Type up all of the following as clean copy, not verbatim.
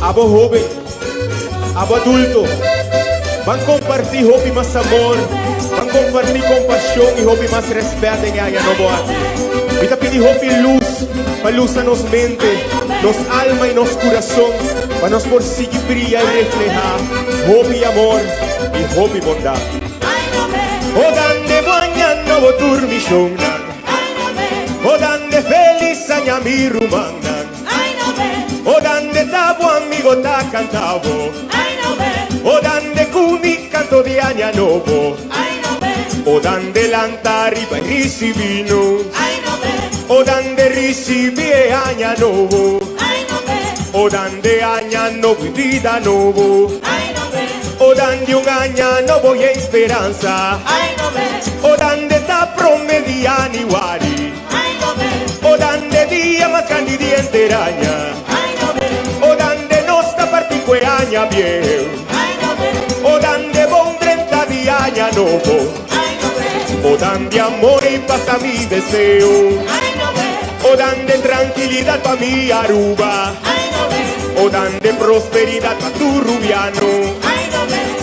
Abo joven, abo adulto, van compartir hobby más amor, van compartir compasión y hobby más respeto en ella no boa. Vita pedir hobby luz, para luz a nos mente, nos alma y nos corazón, para nos por seguir brillar y reflejar hobby amor y hobby bondad. O dande mañana no turmishona, o dande feliz aña mi rumana. O dande tabo amigo ta cantavo, o dande cumi canto di aña novo, o dande lantari pa risivino, o dande risivi e aña novo, o dande aña novo vida novo, o dande un aña novo e speranza, o dande ta promedi anni wari, o dande dia ma candidi enteraña. O dande nostra partique agna bien, o dande bon 30 di agna novo, o dande amore y pasta mi deseo, o dande tranquilidad pa mi Aruba, o dande prosperidad pa tu Rubiano,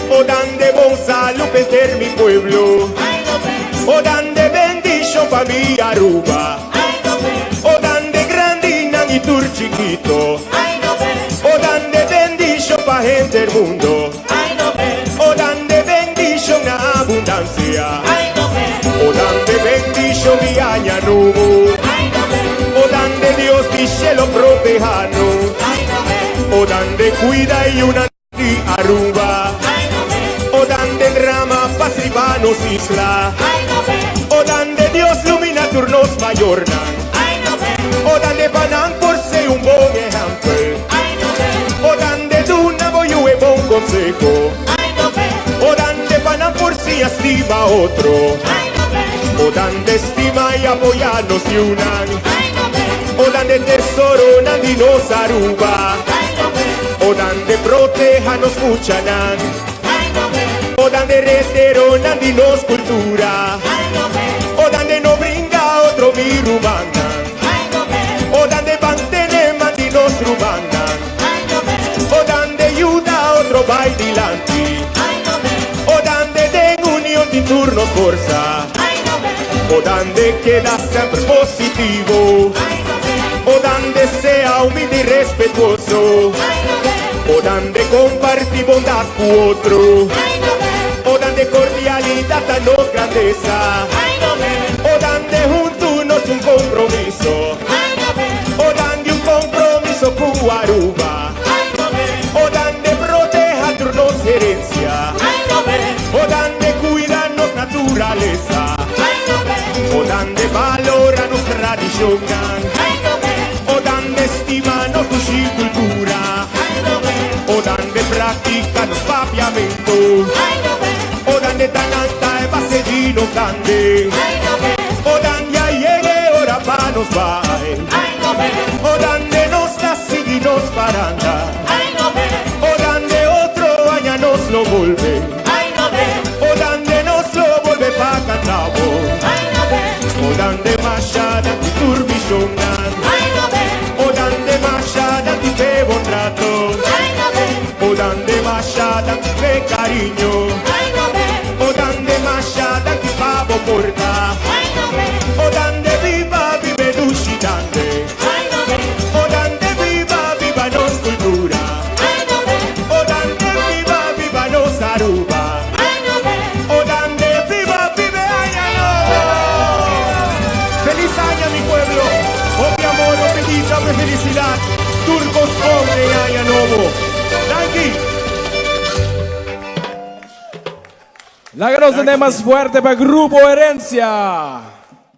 o dande bon salud per mi pueblo, o dande bendición pa mi Aruba, o dande grandina y tur chiquito. O dande bendición pa gente del mundo, o dande bendición a abundancia, o dande bendición y aña nuevo, o dande Dios y cielo protejano, o dande cuida y una di Aruba, o dande drama pa sribanos isla, o dande Dios lumina turnos mayorna, o dande panan por ser un buen ejemplo. O dande duna voy un buen consejo, o dande panan por si estima otro, o dande estima y apoyarnos y unan, o dande tesoro nandi nos Aruba, o dande protejanos muchanan, o dande retero nandi nos cultura, o dande no brinda otro mi rumana, o dande mantene mandi nos rumana. O dande ayuda otro bailanti, o dande den unión di turno forza, o dande queda siempre positivo, o dande sea humilde y respetuoso, o dande compartir bondad con otro, o dande cordialidad a nos grandeza, o dande juntos un compromiso, o dande un compromiso con Aruba. O dande proteja turnos herencia, o dande cuidarnos naturaleza, o dande valora nos tradición, o dande estima nos cultura, o dande practica nos papiamento, o dande tananta e base di nos dande, o dande a llegue ora pa nos vai, o dande nos da sigui nos paranda. O dande otro año nos lo vuelve, o dande nos lo vuelve pa' cantavo, o dande machada ti turbisonan, o dande machada ti fe bon trato, o dande machada ti fe cariño, o dande machada ti pavo porta, o dande viva vive duscitante, o dande viva viva nos cultura. Aruba, o dande viva vive aña nuevo. Feliz año mi pueblo, oh mi amor, oh belleza, oh felicidad, turcos hombre aña nuevo. Tranqui. La que nos tenemos más fuerte para Grupo Herencia.